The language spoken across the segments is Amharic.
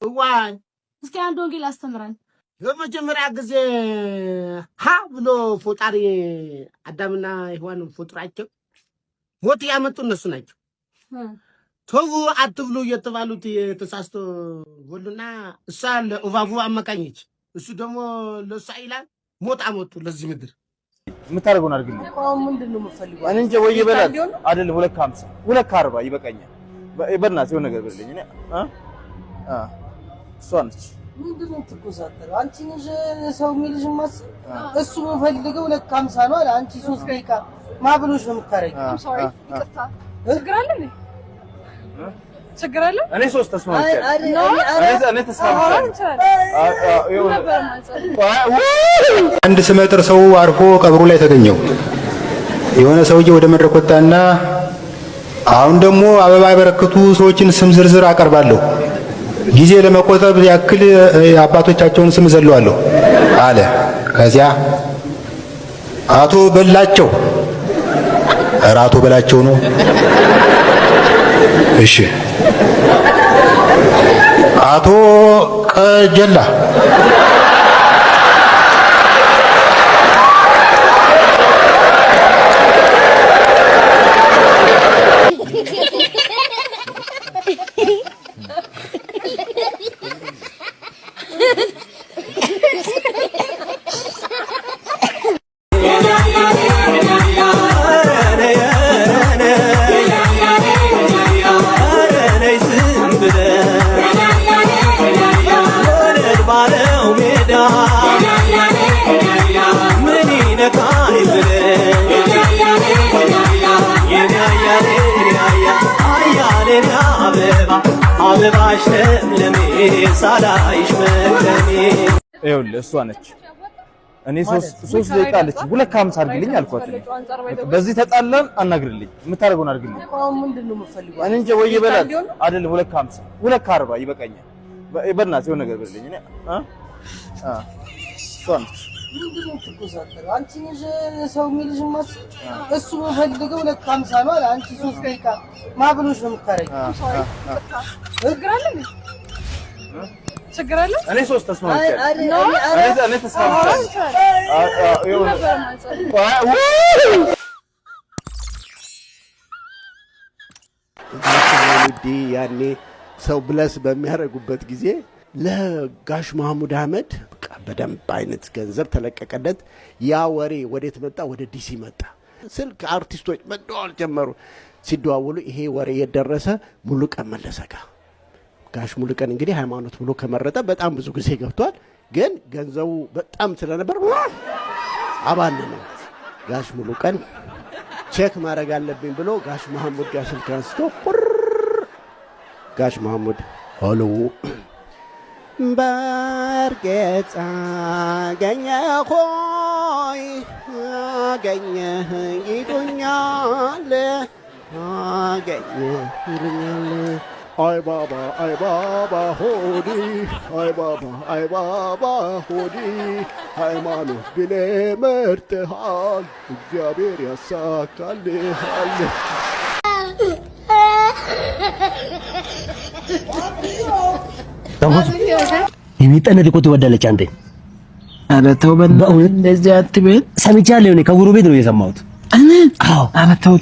ዋይ እስኪ አንድ ወንጌል አስተምረን። በመጀመሪያ ጊዜ ሀ ብሎ ፈጣሪ አዳምና ሔዋንን ፈጥሯቸው ሞት ያመጡ እነሱ ናቸው። ተው አትብሉ የተባሉት የተሳስቶ ወሉና እሷ ለእባቡ አመካኘች። እሱ ደግሞ ለእሷ ይላል ሞት አመጡ ለዚህ ምድር። የምታደርገውን አድርግልኝ። ምንድን ነው የምትፈልገው? እኔ እንጃ ወይ ይበላል አይደል? 250 240 ይበቃኛል። በእናትህ የሆነ ነገር ብለኝ። እኔ እሷ ነች። ምንድን ነው የምትቆሳጠረው? አንቺ ነሽ ሰው የሚልሽ ማስብ። እሱ የምፈልገው 250 ነው አለ። አንቺ 3 ደቂቃ ማብሎሽ ነው የምታረጊው። ችግር አለ እንዴ? ችግር አለ? እኔ 3 ተስማምቻለሁ። እኔ ተስማምቻለሁ። አንድ ስመጥር ሰው አርፎ ቀብሩ ላይ ተገኘው። የሆነ ሰውዬ ወደ መድረክ ወጣና አሁን ደግሞ አበባ ያበረከቱ ሰዎችን ስም ዝርዝር አቀርባለሁ፣ ጊዜ ለመቆጠብ ያክል አባቶቻቸውን ስም ዘለዋለሁ አለ። ከዚያ አቶ በላቸው፣ አቶ በላቸው ነው። እሺ አቶ ቀጀላ፣ ይኸውልህ እሷ ነች። እኔ 3 ደቂቃ አለች። 250 አድርግልኝ አልኳት። በዚህ ተጣላን። አናግርልኝ። የምታደርገውን አድርግልኝ። ምንድን ነው የምትፈልገው? እኔ እንጃ ወይ ይበላል አይደል? 250 240 ይበቃኛል። በእናትህ የሆነ ነገር ብለኝ። እኔ እሷ ነች። ምንድን ነው የምትቆሳጠረው? አንቺ ነሽ ሰው የሚልሽ ማስብ። እሱ የምፈልገው 250 ነው አለ። አንቺ 3 ደቂቃ ማብሎሽ ነው የምታረጊው። ችግር አለ እንዴ? ችግር አለ? እኔ 3 ተስማምቻለሁ። እኔ ተስማምቻለሁ። ያኔ ሰው ብለስ በሚያደርጉበት ጊዜ ለጋሽ መሐሙድ አህመድ በደንብ አይነት ገንዘብ ተለቀቀለት። ያ ወሬ ወዴት መጣ? ወደ ዲሲ መጣ። ስልክ አርቲስቶች መደዋወል ጀመሩ። ሲደዋወሉ ይሄ ወሬ የደረሰ ሙሉቀን መለሰ ጋር። ጋሽ ሙሉቀን እንግዲህ ሃይማኖት ብሎ ከመረጠ በጣም ብዙ ጊዜ ገብቷል። ግን ገንዘቡ በጣም ስለነበር አባል ነው። ጋሽ ሙሉቀን ቼክ ማድረግ አለብኝ ብሎ ጋሽ መሐሙድ ጋር ስልክ አንስቶ ጋሽ መሐሙድ ሄሎ በርጌታ ገኘ ሆይ ገኘ ይሉኛል ገኘ ይሉኛል አይ ባባ ሆዲ አይ ባባ ሆዲ ሃይማኖት ብሌ መርጥሃል እግዚአብሔር ያሳካልሃል። የሚጠነድ እኮ ትወዳለች አንተ። ኧረ ተው በእናትህ እንደዚህ አትበል። ሰምቻለሁ። እኔ ከጉሩ ቤት ነው የሰማሁት። አዎ ኧረ ተው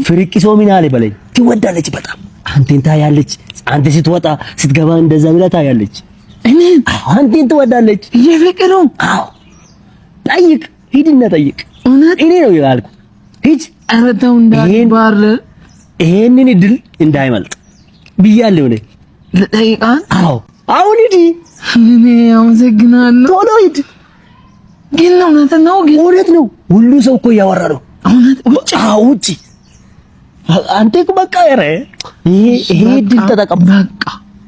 ፍርቂሶ ምን አለ በለኝ። ትወዳለች በጣም አንተን ታያለች። አንተ ስትወጣ ስትገባ እንደዛ ብላ ታያለች። አንተን ትወዳለች። የፍቅሩ አዎ ጠይቅ፣ ሂድና ጠይቅ። እውነት እኔ ነው ያልኩ። ሂድ። ኧረ ተው እንዳትባር። ይሄንን እድል እንዳይመልጥ ብያለሁ እኔ። ልጠይቃት? አዎ አሁን ሂድ። እኔ አመሰግናለሁ። ቶሎ ሂድ። ግን እውነት ነው? ግን እውነት ነው። ሁሉ ሰው እኮ እያወራ ነው። እውነት? ውጭ? አዎ ውጭ። አንተ እኮ በቃ ኧረ ይሄ እድል ተጠቀም። በቃ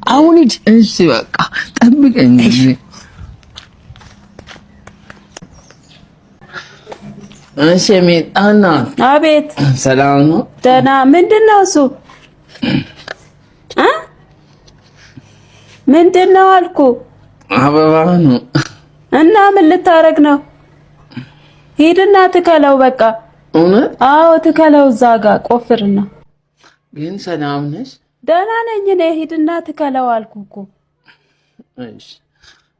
አሁን ሂድ። እሺ በቃ ጠብቀኝ። እሺ ሜጣና። አቤት። ሰላም ነው? ደህና። ምንድን ነው እሱ? ምንድን ነው አልኩ? አበባ ነው። እና ምን ልታረግ ነው? ሂድና ትከለው በቃ። እውነት? አዎ ትከለው፣ እዛ ጋር ቆፍርና። ግን ሰላም ነሽ? ደህና ነኝ እኔ። ሂድና ትከለው አልኩ እኮ። እሺ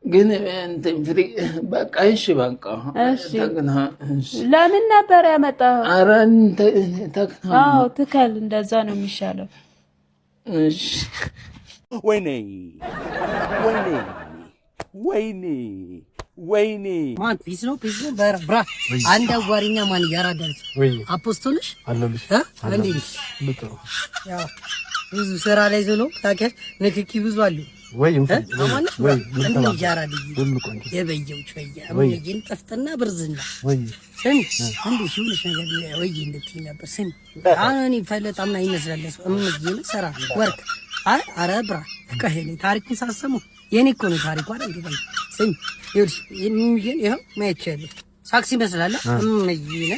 ግን እንትን ፍሪ በቃ እሺ በቃ ተግና እሺ ለምን ነበር ያመጣው? ኧረ ተግና አዎ ትከል እንደዛ ነው የሚሻለው። እሺ ወይኔ ወይኔ ወይኔ ወይኔ ማን ፒስ ነው ብራ አንድ አዋሪኛ ማን ያራዳልች አፖስቶልሽ አለልሽ አንዴልሽ ያው ብዙ ስራ ላይ ዘሎ ታከል ንክኪ ብዙ አሉ ወይ ወይ እንዴ ያራድይ ሁሉ ቆንጆ የበየው ቸያ አሁን ጠፍተና ብርዝና ወይ ስም አንዴ ሽውልሽ ነገር ወይ እንድትይ ነበር ስም አሁን ፈለጣም ላይ ይመስላል እምዬ ሰራ ወርክ አረ ብራ ከሄኔ ታሪኩን ሳሰሙ የኔ እኮ ነው ታሪኩ አይደል እንዴ ስም ይኸውልሽ የሚገኝ ይኸው ማይቻለ ሳክስ ይመስላል እምዬ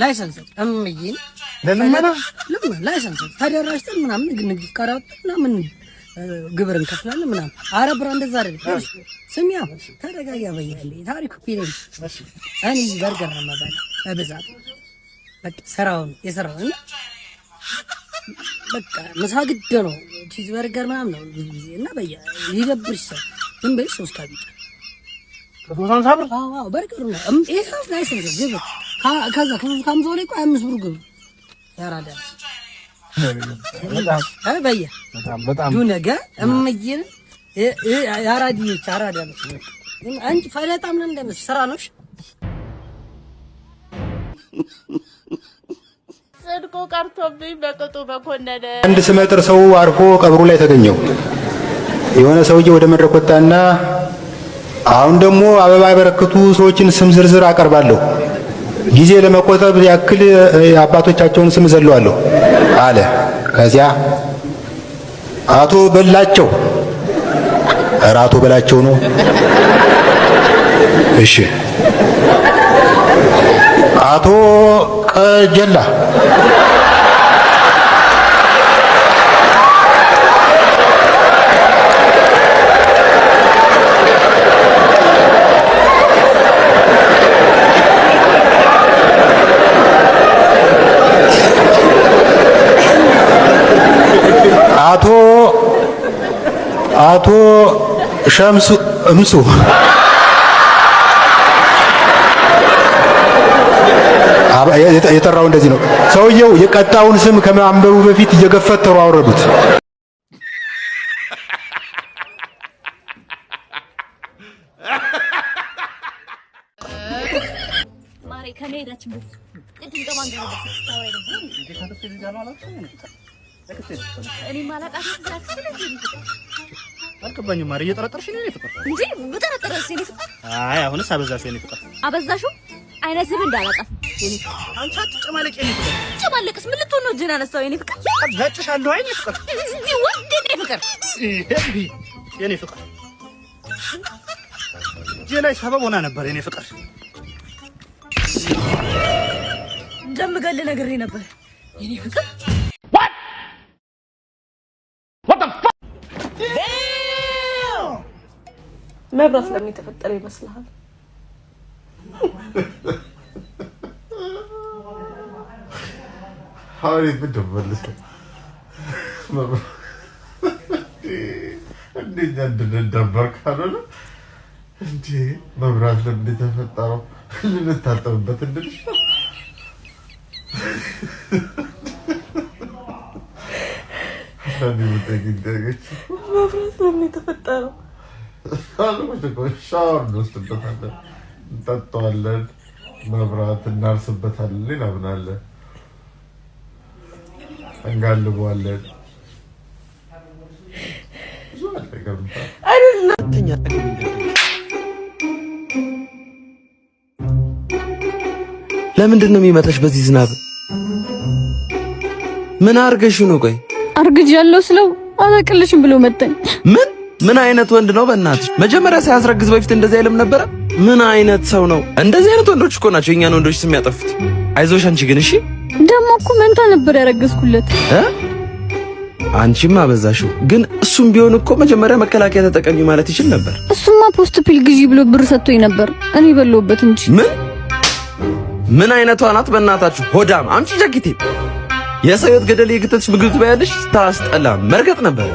ላይሰንስ እምዬ ለምን ላይሰንስ ተደራጅተን ምናምን ንግድ ቀራጥ ምናምን ግብር እንከፍላለን ምናምን አረ ብራ እንደዛ አይደል ስሚያ ተረጋጋ በይልኝ ታሪኩ ፒሬን እኔ በርገር ነው ማለት በብዛት በቃ ስራውን የሰራውን በቃ ምሳ ግድ ነው ቺዝ በርገር ምናምን ነው ብዙ ጊዜ እና በያ ይደብርሽ ምን በይ 3 ካቢት ከሶስት ሳብር አዎ በርገር ነው ይሄ ላይሰንስ ግብር ከዛ ከ5 ላይ 5 ብር ግብር ያራዳ በያ በጣም ዱ ነገ እምዬን ያራዲዎች አራዳ ነው አንቺ ፈለጣ ምን እንደምስ ስራ ነውሽ ጽድቁ ቀርቶብኝ በቅጡ በኮነነ አንድ ስመጥር ሰው አርፎ ቀብሩ ላይ ተገኘው። የሆነ ሰውዬ ወደ መድረክ ወጣና አሁን ደግሞ አበባ ያበረከቱ ሰዎችን ስም ዝርዝር አቀርባለሁ፣ ጊዜ ለመቆጠብ ያክል አባቶቻቸውን ስም ዘለዋለሁ አለ። ከዚያ አቶ በላቸው አቶ በላቸው ነው። እሺ አቶ ቀጀላ አቶ ሸምሱ እምሱ የጠራው እንደዚህ ነው። ሰውየው የቀጣውን ስም ከማንበቡ በፊት እየገፈተሩ አወረዱት። ማሬ ከመሄዳችን በፊት እንትን ከማን ጋር ታወራ እኔ ማላቃት አልገባኝም። ማሬ እየጠረጠርሽ ነው ፍቅር እንጂ በጠረጠረሽ ነው ፍቅር። አይ አሁንስ አበዛሽው የኔ ፍቅር። አበዛሽው አይነት ስብ እንዳላጠፍ አንቺ አትጨማለቂ የኔ ፍቅር። ጨማለቅስ ምን ልትሆን ነው? እጅን አነሳው የኔ ፍቅር። አጋጭሻለሁ አይኔ ፍቅር። እስቲ ወንድ የኔ ፍቅር የኔ ፍቅር እጄ ላይ ሰበብ ሆና ነበር የኔ ፍቅር። እንደምገል ነግሬ ነበር የኔ ፍቅር። መብራት ለምን የተፈጠረ ይመስልሃል? ሀሪፍ እንደመለሰ እንዴት እንደነበር ካለ እንዴ መብራት ለምን የተፈጠረው ልንታጠብበት እንድልሽ መብራት ለምን የተፈጠረው ሻወር እንወስድበታለን፣ እንጠጣዋለን፣ መብራት እናርስበታለን፣ እናምናለን፣ እንጋልበዋለን። ብዙ ለምንድን ነው የሚመጣሽ በዚህ ዝናብ? ምን አርገሽ ነው? ቆይ አርግጅ ያለው ስለው አላቅልሽም ብሎ መጣኝ። ምን አይነት ወንድ ነው? በእናትሽ መጀመሪያ ሳያስረግዝ በፊት እንደዚህ አይልም ነበረ? ምን አይነት ሰው ነው? እንደዚህ አይነት ወንዶች እኮ ናቸው የኛን ወንዶች ስም ያጠፉት። አይዞሽ አንቺ ግን እሺ። ደሞ እኮ መንታ ነበር ያረገዝኩለት። አንቺም አበዛሽው። ግን እሱም ቢሆን እኮ መጀመሪያ መከላከያ ተጠቀሚ ማለት ይችል ነበር። እሱማ ፖስት ፒል ግዢ ብሎ ብር ሰጥቶኝ ነበር፣ እኔ በለውበት እንጂ። ምን አይነቷ ናት በእናታችሁ? ሆዳም አምጪ ጃኬቴ። የሰው ሕይወት ገደል የግተትሽ ምግብ ትበያለሽ። ታስጠላ መርገጥ ነበር።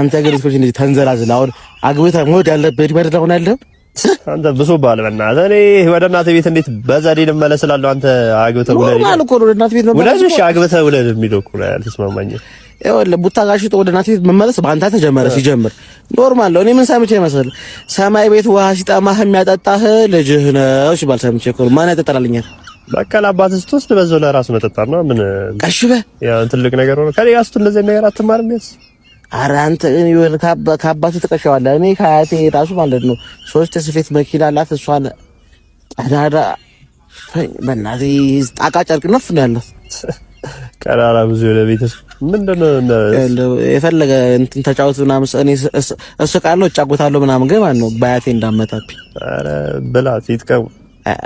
አንተ ግን እስኮ እንዴ ተንዘላዝል አሁን አግብተህ ሞት ያለበት ይበርዳ ሆናለህ አንተ ብሶብሃል በእናትህ እኔ ወደ እናትህ ቤት እንዴት በዘዴ ልመለስ እላለሁ አንተ አግብተህ ውለድ ኖርማል እኮ ነው እናትህ ቤት መመለስ ውለድ አግብተህ ውለድ የሚለው እኮ ነው ያልተስማማኝ ይኸውልህ ቡታጋሽቶ ወደ እናትህ ቤት መመለስ በአንተ ተጀመረ ሲጀምር ኖርማል ነው እኔ ምን ሰምቼ መሰለህ ሰማይ ቤት ውሃ ሲጠማህ የሚያጠጣህ ልጅህ ነው ሲባል ሰምቼ እኮ ማን ያጠጣልኛል በቃ ለአባትህ ስትወስድ በዛው ለራሱ መጠጣት ነው ምን ቀሽበ ያው ትልቅ ነገር ነው ከኔ ጋር ስትል እንደዚህ ነገር አትማርም ያስ ኧረ አንተ ይሁን ከአባትህ ተቀሻዋለህ እኔ ከአያቴ ራሱ ማለት ነው 3 ስፌት መኪና አላት እሷን አዳዳ በእናትህ ጣቃ ጨርቅ ነፍ ነው ያለው ቀራራ ብዙ ለቤተስ ምንድነው የፈለገ እንትን ተጫውት ምናምን እኔ እስቃለሁ እጫወታለሁ ምናምን ግን ማለት ነው በአያቴ እንዳመጣብኝ ኧረ ብላት ይጥቀም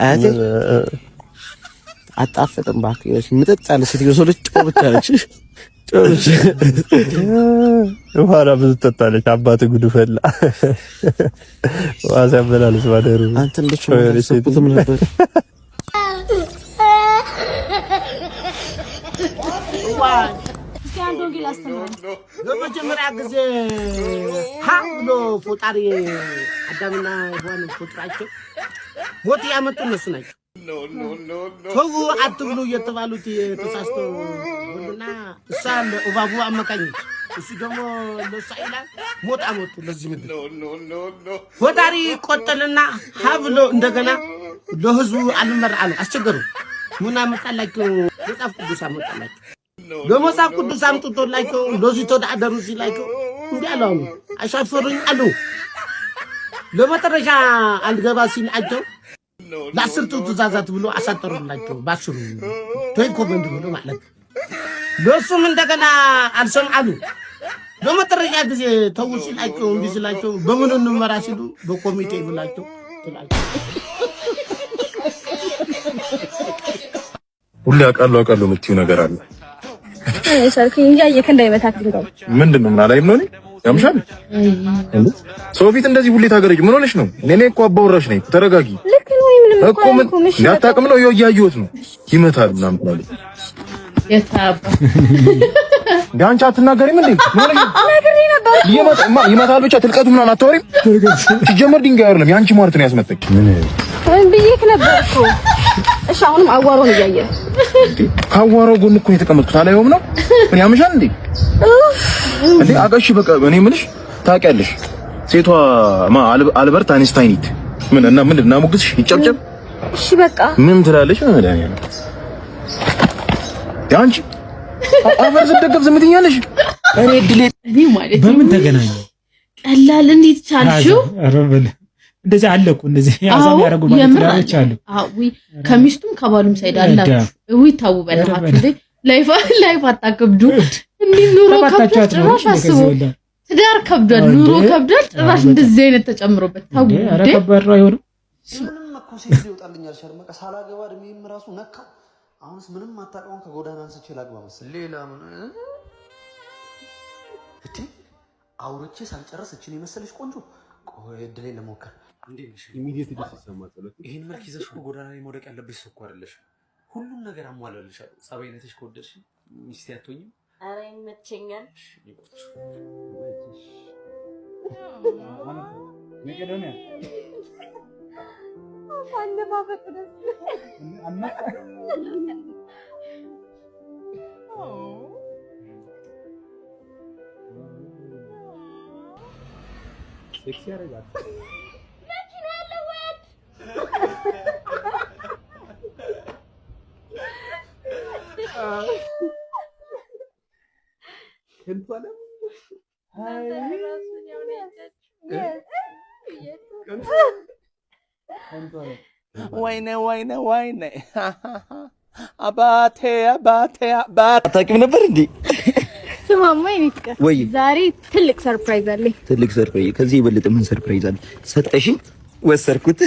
አያቴ አጣፈጥም ባክሽ ምጥጥ ያለ ሴትዮ ሰው ልጅ ጮብቻ ነች ጮብቻ ውሃ ብዙ ተጣለች አባት ጉድ ፈላ ዋዛ በላልስ ባደሩ አንተ እንደሱ ሰውኩትም ነበር ለመጀመሪያ ጊዜ ሃብሎ ፎጣሪ አዳምና ሔዋን ፎጣቸው ሞት ያመጡ እነሱ ናቸው ተው አትብሉ እየተባሉት ተሳስቶ ወንድና እሳለ እባቡ አመካኝ እሱ ደግሞ ለሳይላ ሞት አመጡ ለዚህ ምድር ፎጣሪ ቆጠልና ሃብሎ እንደገና ለህዝቡ አልመራሉ አስቸገሩ ምን አመጣላቸው መጽሐፍ ቅዱስ አመጣላቸው ለመጽሐፍ ቅዱስ አምጥቶላቸው ለዚህ ተዳደሩ ሲላቸው እንዲያለው አሻፈሩኝ አሉ ለመጨረሻ አልገባ ሲላቸው ለአስርቱ ትእዛዛት ብሎ አሳጠሩላቸው ባስሩ ተይኮ በእንድ ብሎ ማለት ለሱም እንደገና አልሰም አሉ ለመጨረሻ ጊዜ ተው ሲላቸው እንዲ ሲላቸው በምን እንመራ ሲሉ በኮሚቴ ብላቸው ትላቸው ሁሉ አቃሉ የምትይው ነገር አለ ሰርክኝ ያየከ እንዳይመታክ ነው ምንድነው ምን አላይም ነው ያምሻል እንዴ ሰው ፊት እንደዚህ ሁሌ ታገረጅ ምን ሆነሽ ነው እኔ እኮ አባወራሽ ነኝ ተረጋጊ ልክ ነው ምንም እኮ ምን ያጣቅም ነው ያያዩት ነው ይመታል ምናምን ማለት የታባ ዳንቻ አትናገሪም እንዴ ምን ሆነሽ ይመታል ብቻ ትልቀቱ ምናምን አታወሪም ሲጀመር ድንጋይ አይደለም ያንቺ ማለት ነው ያስመጣች ምን ብዬሽ ነበር እኮ እሺ አሁንም አዋራውን እያየ ካዋራው ጎን እኮ የተቀመጥኩት አላየውም ነው ምን ያምሻል እንዴ እንዴ አጋሽ በቃ እኔ ምንሽ ታውቂያለሽ ሴቷ አልበርት አይንስታይኒት ምን እና ምንድነው ሙግስሽ ይጨብጨብ እሺ በቃ ምን ትላለሽ ማለት ነው ያንቺ አፈር ዝደገፍ ዝምትኛለሽ እኔ ድሌ እኔ ማለት በምን ተገናኘ ቀላል እንዴት ቻልሽው አረበል እንደዚህ አለቁ እንደዚህ ያዛም ያረጉ ማለት አሉ አዊ ከሚስቱም ከባሉም ሳይድ አላችሁ ወይ ታውበላችሁ እንዴ ላይፍ አታከብዱ እንዴ ኑሮ ከብዷል አስቡ ትዳር ከብዷል ኑሮ ከብዷል ጭራሽ እንደዚህ አይነት ተጨምሮበት ታው እንዴ አረከበረው አይሆንም ምንም እኮ ሴት ይወጣልኛል ሸርመቀ ሳላገባ እድሜም ራሱ ነካው አሁንስ ምንም አታውቀውን ከጎዳና አንስቼ ላግባ መሰለኝ ሌላ ምን እቴ አውርቼ ሳልጨርስ እቺን የመሰለሽ ቆንጆ ቆይ እድሌ ለሞከር እንዴ ነሽ ኢሚዲየት ደስ ይሰማታል ይሄን መልክ ይዘሽ ጎዳና ላይ መውደቅ ያለብሽ ሰው እኮ አይደለሽ ሁሉም ነገር አሟላልሻለሁ ጸባይነትሽ ከወደድሽ ሚስቴ አትሆኝም ኧረ ይመቸኛል መቄዶንያ አለባበቅ ደስ ሴክሲ ያረጋል መኪና ያለው ወድ ከንቷለም ወይኔ አባቴ አታውቂም ነበር እንዴ ስማማ ይፍቀ ዛሬ ትልቅ ሰርፕራይዝ አለኝ ትልቅ ሰርፕራይዝ ከዚህ የበለጠ ምን ሰርፕራይዝ አለ ሰጠሽኝ ወሰርኩት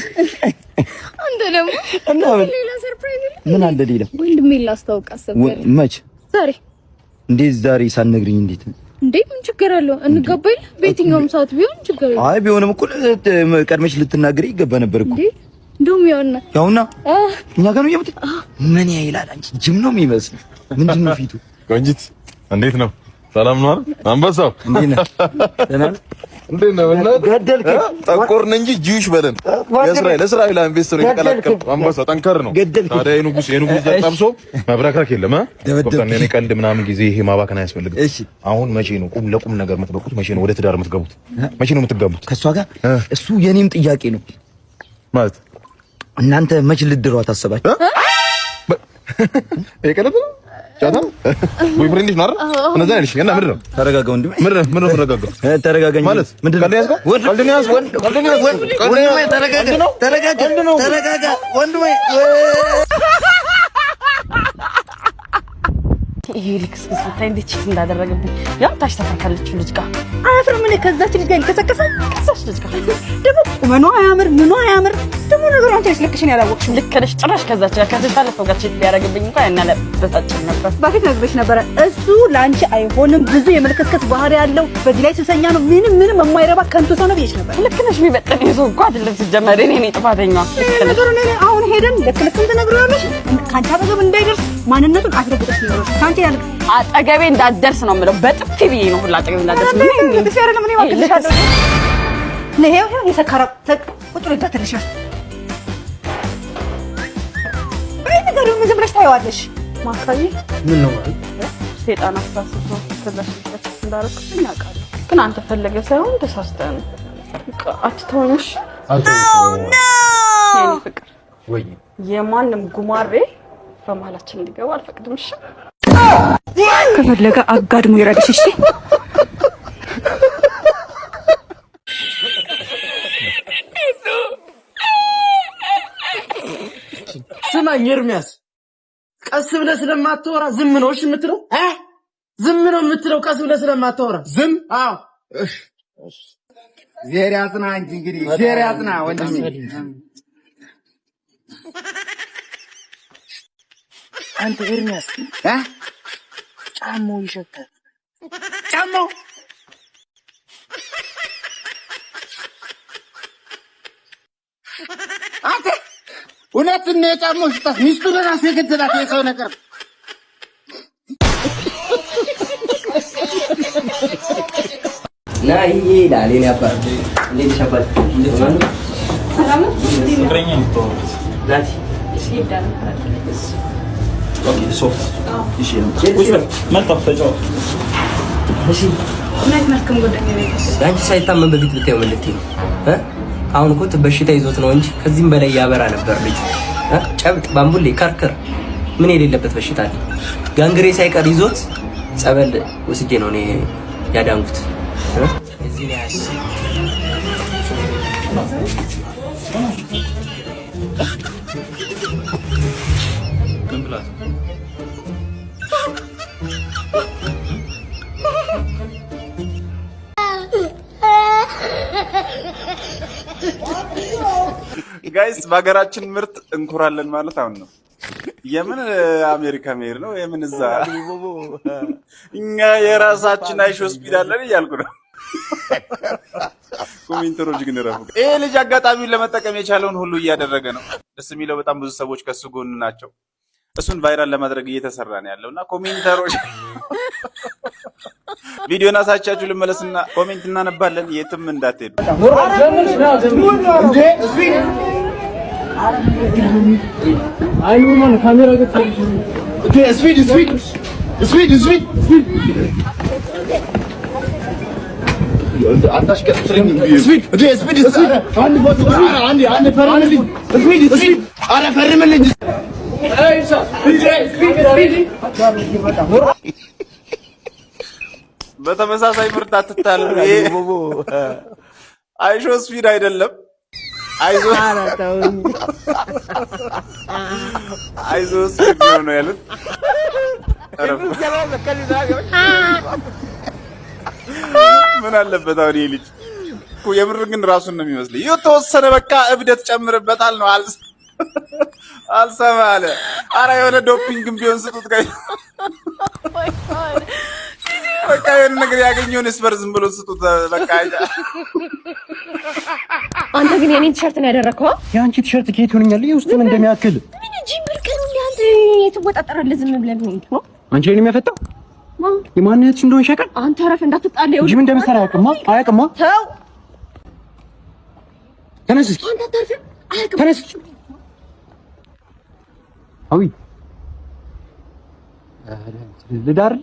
አንተ ደግሞ እና ሌላ ሰርፕራይዝ ምን አለ ሌላ ወንድሜ ላስታውቅ አሰብኩኝ መች ዛሬ እንዴት ዛሬ ሳትነግሪኝ እንዴት እንዴ ምን ችግር አለው እንጋባይል በየትኛውም ሰዓት ቢሆን ችግር የለም አይ ቢሆንም እኮ ቀድመሽ ልትናገሪ ይገባ ነበር እኮ እንዴ እንደውም ያውና እኛ ጋር ነው የምት ምን ያይላል አንቺ ጅም ነው የሚመስል ምንድነው ፊቱ ቆንጂት እንዴት ነው ሰላም ነው አይደል? አንበሳው እንዴት ነህ? እንዴት ነህ? ገደልከኝ። ጠቆርን እንጂ ጂውሽ በለን ለእስራኤል ኢንቨስተር የተቀላቀል አንበሳው ጠንከር ነው። ታዲያ የንጉስ ጠብሶ መብረክረክ የለም። እኔ ቀልድ ምናምን ጊዜ ይሄ ማባከን አያስፈልግም። አሁን መቼ ነው ለቁም ነገር የምትበቁት? መቼ ነው ወደ ትዳር የምትገቡት? መቼ ነው የምትጋቡት ከሷ ጋር? እሱ የኔም ጥያቄ ነው። ማለት እናንተ መቼ ልትድሯት አሰባችሁ? የቀለብ ጫታ ቦይፍሬንድ ነው አይደል? እነዛ ነሽ እና ምንድን ነው? ተረጋጋ ወንድሜ። ምንድን ነው ተረጋጋ? ተረጋጋኝ ማለት ምንድን ነው? ተረጋጋ ወንድሜ። ይሄ ልክስ ብታይ እንዴት ቺት እንዳደረገብኝ ያው ታች ተፈካለችው ልጅ ጋር አፍሮ ምን ከዛች ልጅ ጋር ይከሰከሳል። ከዛች ልጅ ጋር ደግሞ ቁመኗ አያምር ምኗ አያምር ደግሞ ነገሩ አንቺ ልክሽን ያላወቅሽም። ልክ ነሽ። ጭራሽ ከዛች ጋር ከተሻለ ሰው ጋር ቺት ሊያደርግብኝ እንኳን ያናለ በታጭኝ ነበር። ባፊት ነግሬሽ ነበረ። እሱ ላንቺ አይሆንም። ብዙ የመልከስከስ ባህሪ ያለው በዚህ ላይ ስሰኛ ነው። ምንም የማይረባ ከንቱ ሰው ነው ብዬሽ ነበር። ልክ ነሽ። የሚበጠን ይዞ እንኳን አይደለም ሲጀመር እኔ ነኝ ጥፋተኛዋ። ነገሩ እኔ አሁን ሄደን ልክልክም ትነግሪዋለሽ። ካንቺ አጠገብ እንዳይደርስ ማንነቱን አስረግጠሽ ነው ካንቺ ያለ አጠገቤ እንዳትደርስ ነው የምለው። በጥፊ ብዬ ነው ሁላ አጠገቤ እንዳትደርስ ነው። ልክ ያረለ ምን ይዋክልሻል? ለሄው የሰከረ ቁጥሩ ይታተልሻል። ነገሩ ምን ዝም ብለሽ ታየዋለሽ? ማካዬ ምን ነው ማለት ሴጣን አሳስቶ ከዛሽ ልጅ እንዳረክኝ አውቃለሁ። ግን አንተ ፈለገ ሳይሆን ተሳስተህ ነው። አትተውሽ የኔ ፍቅር ወይ የማንም ጉማሬ በመሀላችን እንዲገባ አልፈቅድም። እሺ ከፈለገ አጋድሞ ይረዳሽ። እሺ ስማኝ ኤርሚያስ፣ ቀስ ብለህ ስለማታወራ ዝም ነው እሺ የምትለው? ዝም ነው የምትለው ቀስ ብለህ ስለማታወራ ዝም? አዎ እሺ። ዜር ያጽና እንጂ እንግዲህ ዜር ያጽና ወንድሜ። አንተ ኤርሚያስ ጫማው ይሸታል። ጫማው አንተ እውነትን ነው የጫማው ሽታ። ሚስቱ ለራሱ የገደላት የሰው ነገር ናይ ላሌን ያባል እንዴት ሻባል እንዴት ነው? ሰላም ነው። ፍቅረኛ ነው ላቲ ሲዳን ኦኬ ሶፍት እሺ ቁጭ በል መልካም ተጫወት። እሺ መልካም ጎደኛ ነው። ያንቺ ሳይታመን በፊት ብታየው ምን ልትይ ነው? አሁን እኮ በሽታ ይዞት ነው እንጂ ከዚህም በላይ ያበራ ነበር ልጅ። ጨብጥ ባምቡሌ ከርከር ምን የሌለበት በሽታ አለ። ጋንግሬ ሳይቀር ይዞት ጸበል ወስጄ ነው እኔ ያዳንኩት። እዚህ ላይ ጋይስ በሀገራችን ምርት እንኩራለን ማለት አሁን ነው። የምን አሜሪካ መሄድ ነው የምን እዛ እኛ የራሳችን አይሽ ሆስፒታል አለን እያልኩ ነው። ኮሜንተሮች ግን ረፉ። ይሄ ልጅ አጋጣሚውን ለመጠቀም የቻለውን ሁሉ እያደረገ ነው። ደስ የሚለው በጣም ብዙ ሰዎች ከሱ ጎን ናቸው። እሱን ቫይራል ለማድረግ እየተሰራ ነው ያለውና ኮሜንተሮች ቪዲዮን አሳቻችሁ ልመለስና ኮሜንት እናነባለን። የትም እንዳትሄዱ። አይኑን ካሜራ ገጥ ስፒድ አታሽከትረኝ ስፒድ አንድ ፎቶ አንድ ፈርምልኝ ስፒድ አረ ፈርምልኝ በተመሳሳይ ምርት አትታለሉ። አይሾ ስፒድ አይደለም። አይዞ ስፒድ ነው ያሉት። ምን አለበት አሁን ይሄ ልጅ እኮ የምር ግን ራሱን ነው የሚመስለው። የተወሰነ በቃ እብደት ጨምርበታል ነው አልሰማ አለ። ኧረ የሆነ ዶፒንግም ቢሆን ስጡት ጋር በቃ የሆነ ነገር ያገኘውን ስፐር ዝም ብሎ ስጡት በቃ። አንተ ግን የኔን ቲሸርት ነው ያደረከው? የአንቺ ቲሸርት ከየት ይሆንኛል? ውስጡን እንደሚያክል ምን ጂምር ቀን አንተ የተወጣጠረልህ ዝም ብለህ ነው። አንቺ ነኝ የሚያፈጣው የማንነትሽ እንደሆነ ሸቀል አንተ ረፍ እንዳትጣለ ይኸውልህ ጅም እንደምሰራ አያውቅማ ተው ተነስ እስኪ አንተ አታርፍም አያውቅም ተነስ አዊ ልዳር